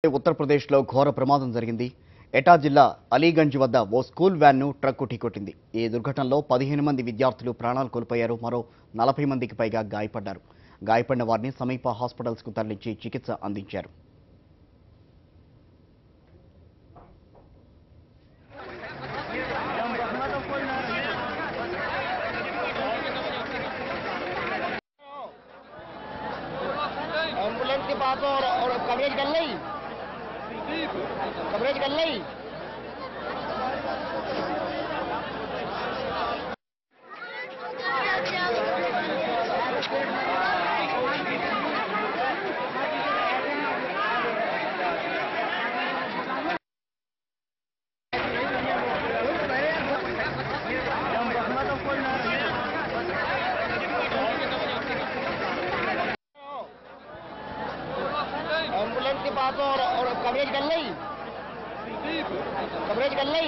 ఉత్తరప్రదేశ్లో ఘోర ప్రమాదం జరిగింది. ఎటా జిల్లా అలీగంజ్ వద్ద ఓ స్కూల్ వ్యాన్ను ట్రక్కు ఢీకొట్టింది. ఈ దుర్ఘటనలో 15 మంది విద్యార్థులు ప్రాణాలు కోల్పోయారు. మరో 40 మందికి పైగా గాయపడ్డారు. గాయపడిన వారిని సమీప హాస్పిటల్స్కు తరలించి చికిత్స అందించారు. एम्बुलेंस के पास और कवरेज कर ली कवरेज कर ली एम्बुलेंस के पास और कवरेज कर ली